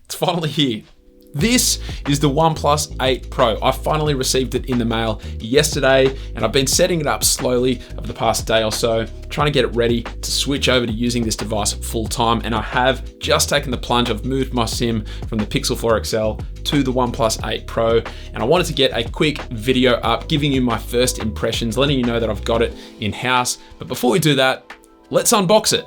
It's finally here. This is the OnePlus 8 Pro. I finally received it in the mail yesterday, and I've been setting it up slowly over the past day or so, trying to get it ready to switch over to using this device full time. And I have just taken the plunge. I've moved my SIM from the Pixel 4 XL to the OnePlus 8 Pro, and I wanted to get a quick video up, giving you my first impressions, letting you know that I've got it in-house. But before we do that, let's unbox it.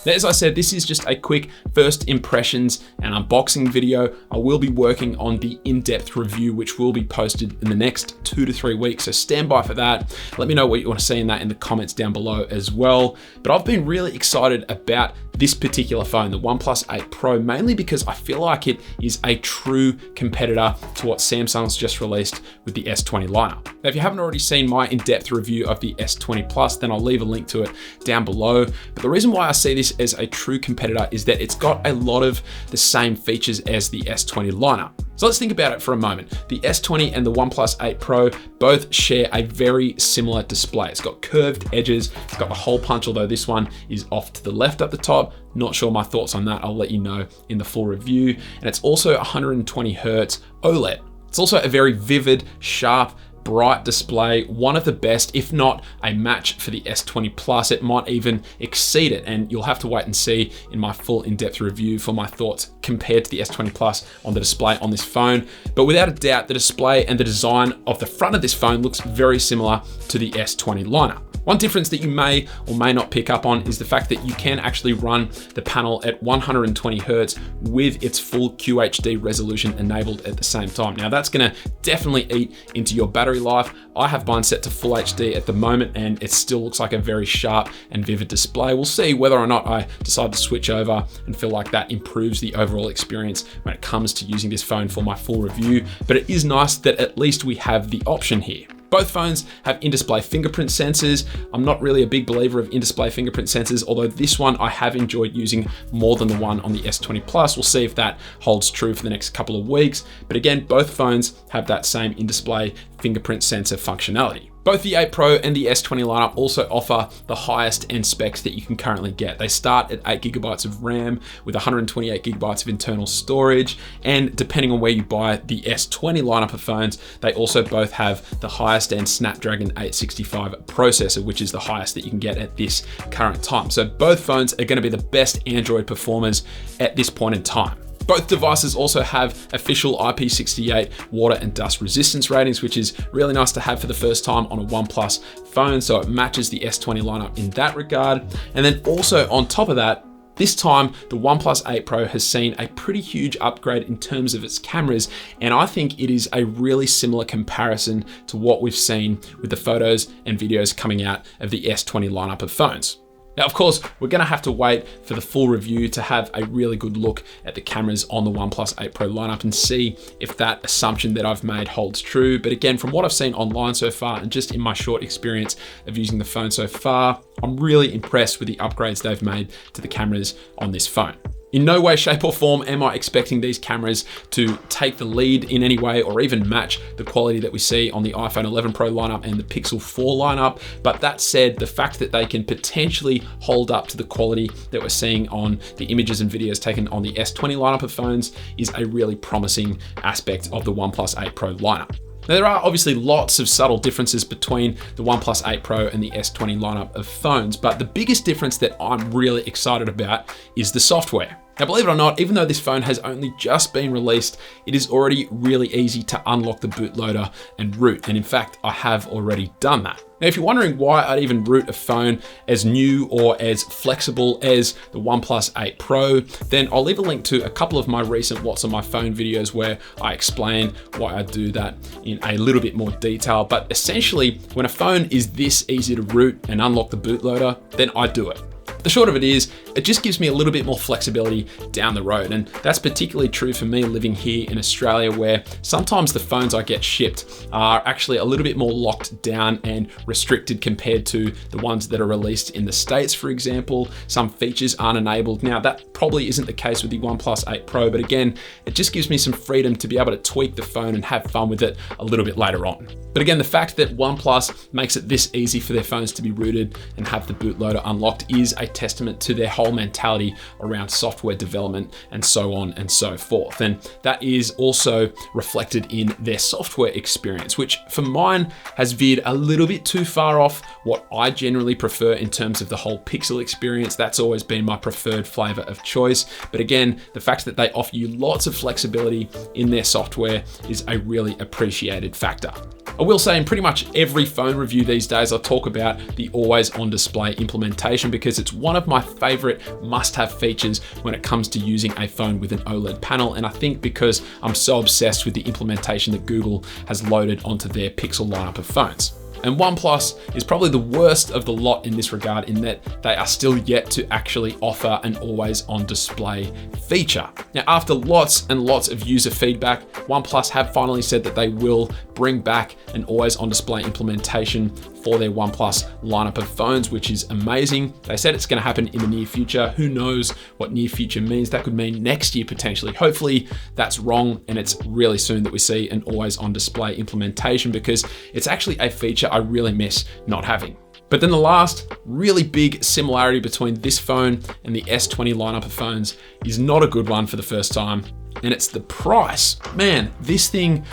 Now, as I said, this is just a quick first impressions and unboxing video. I will be working on the in-depth review, which will be posted in the next 2 to 3 weeks. So stand by for that. Let me know what you want to see in that in the comments down below as well. But I've been really excited about this particular phone, the OnePlus 8 Pro, mainly because I feel like it is a true competitor to what Samsung's just released with the S20 lineup. Now, if you haven't already seen my in-depth review of the S20 Plus, then I'll leave a link to it down below. But the reason why I see this as a true competitor is that it's got a lot of the same features as the S20 lineup. So let's think about it for a moment. The S20 and the OnePlus 8 Pro both share a very similar display. It's got curved edges, it's got the hole punch, although this one is off to the left at the top. Not sure my thoughts on that. I'll let you know in the full review. And it's also 120 Hz OLED. It's also a very vivid, sharp, bright display, one of the best, if not a match for the S20 Plus. It might even exceed it, and you'll have to wait and see in my full in-depth review for my thoughts compared to the S20 Plus on the display on this phone. But without a doubt, the display and the design of the front of this phone looks very similar to the S20 lineup. One difference that you may or may not pick up on is the fact that you can actually run the panel at 120 Hz with its full QHD resolution enabled at the same time. Now, that's gonna definitely eat into your battery life. I have mine set to full HD at the moment, and it still looks like a very sharp and vivid display. We'll see whether or not I decide to switch over and feel like that improves the overall experience when it comes to using this phone for my full review. But it is nice that at least we have the option here. Both phones have in-display fingerprint sensors. I'm not really a big believer of in-display fingerprint sensors, although this one I have enjoyed using more than the one on the S20 Plus. We'll see if that holds true for the next couple of weeks. But again, both phones have that same in-display fingerprint sensor functionality. Both the 8 Pro and the S20 lineup also offer the highest end specs that you can currently get. They start at 8 GB of RAM with 128 GB of internal storage, and depending on where you buy the S20 lineup of phones, they also both have the highest end Snapdragon 865 processor, which is the highest that you can get at this current time. So both phones are going to be the best Android performers at this point in time. Both devices also have official IP68 water and dust resistance ratings, which is really nice to have for the first time on a OnePlus phone. So it matches the S20 lineup in that regard. And then also on top of that, this time, the OnePlus 8 Pro has seen a pretty huge upgrade in terms of its cameras, and I think it is a really similar comparison to what we've seen with the photos and videos coming out of the S20 lineup of phones. Now, of course, we're gonna have to wait for the full review to have a really good look at the cameras on the OnePlus 8 Pro lineup and see if that assumption that I've made holds true. But again, from what I've seen online so far and just in my short experience of using the phone so far, I'm really impressed with the upgrades they've made to the cameras on this phone. In no way, shape or form am I expecting these cameras to take the lead in any way or even match the quality that we see on the iPhone 11 Pro lineup and the Pixel 4 lineup. But that said, the fact that they can potentially hold up to the quality that we're seeing on the images and videos taken on the S20 lineup of phones is a really promising aspect of the OnePlus 8 Pro lineup. Now, there are obviously lots of subtle differences between the OnePlus 8 Pro and the S20 lineup of phones, but the biggest difference that I'm really excited about is the software. Now, believe it or not, even though this phone has only just been released, it is already really easy to unlock the bootloader and root. And in fact, I have already done that. Now, if you're wondering why I'd even root a phone as new or as flexible as the OnePlus 8 Pro, then I'll leave a link to a couple of my recent What's on My Phone videos where I explain why I do that in a little bit more detail. But essentially, when a phone is this easy to root and unlock the bootloader, then I do it. The short of it is, it just gives me a little bit more flexibility down the road. And that's particularly true for me living here in Australia, where sometimes the phones I get shipped are actually a little bit more locked down and restricted compared to the ones that are released in the States, for example. Some features aren't enabled. Now, that probably isn't the case with the OnePlus 8 Pro, but again, it just gives me some freedom to be able to tweak the phone and have fun with it a little bit later on. But again, the fact that OnePlus makes it this easy for their phones to be rooted and have the bootloader unlocked is a testament to their whole mentality around software development and so on and so forth. And that is also reflected in their software experience, which for mine has veered a little bit too far off what I generally prefer in terms of the whole Pixel experience. That's always been my preferred flavor of choice. But again, the fact that they offer you lots of flexibility in their software is a really appreciated factor. I will say in pretty much every phone review these days, I talk about the always on display implementation because it's one of my favorite must-have features when it comes to using a phone with an OLED panel. And I think because I'm so obsessed with the implementation that Google has loaded onto their Pixel lineup of phones. And OnePlus is probably the worst of the lot in this regard in that they are still yet to actually offer an always on display feature. Now, after lots and lots of user feedback, OnePlus have finally said that they will bring back an always on display implementation for their OnePlus lineup of phones, which is amazing. They said it's going to happen in the near future. Who knows what near future means? That could mean next year potentially. Hopefully that's wrong and it's really soon that we see an always on display implementation because it's actually a feature I really miss not having. But then the last really big similarity between this phone and the S20 lineup of phones is not a good one for the first time, and it's the price. Man, this thing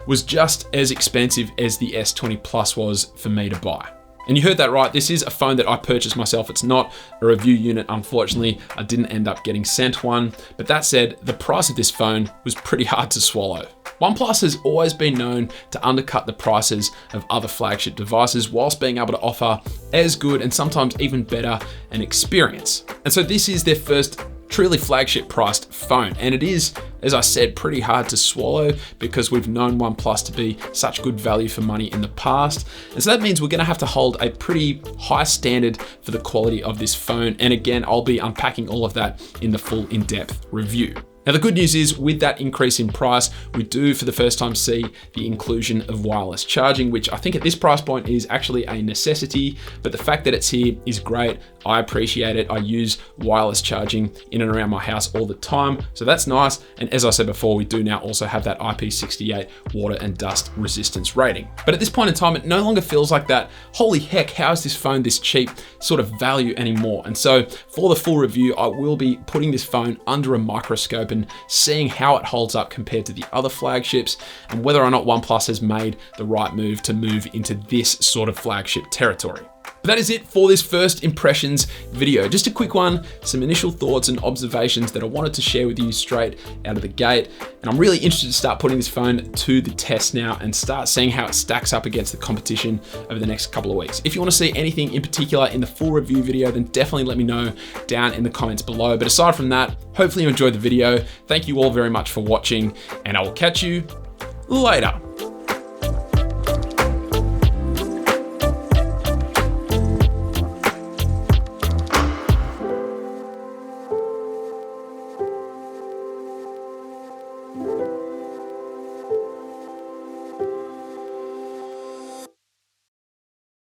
was just as expensive as the S20 Plus was for me to buy. And you heard that right, this is a phone that I purchased myself. It's not a review unit, unfortunately. I didn't end up getting sent one. But that said, the price of this phone was pretty hard to swallow. OnePlus has always been known to undercut the prices of other flagship devices whilst being able to offer as good and sometimes even better an experience. And so this is their first truly flagship priced phone. And it is, as I said, pretty hard to swallow because we've known OnePlus to be such good value for money in the past. And so that means we're gonna have to hold a pretty high standard for the quality of this phone. And again, I'll be unpacking all of that in the full in-depth review. Now, the good news is with that increase in price, we do for the first time see the inclusion of wireless charging, which I think at this price point is actually a necessity, but the fact that it's here is great. I appreciate it. I use wireless charging in and around my house all the time, so that's nice. And as I said before, we do now also have that IP68 water and dust resistance rating. But at this point in time, it no longer feels like that, holy heck, how is this phone this cheap sort of value anymore? And so for the full review, I will be putting this phone under a microscope and seeing how it holds up compared to the other flagships and whether or not OnePlus has made the right move to move into this sort of flagship territory. But that is it for this first impressions video. Just a quick one, some initial thoughts and observations that I wanted to share with you straight out of the gate. And I'm really interested to start putting this phone to the test now and start seeing how it stacks up against the competition over the next couple of weeks. If you want to see anything in particular in the full review video, then definitely let me know down in the comments below. But aside from that, hopefully you enjoyed the video. Thank you all very much for watching, and I will catch you later. you.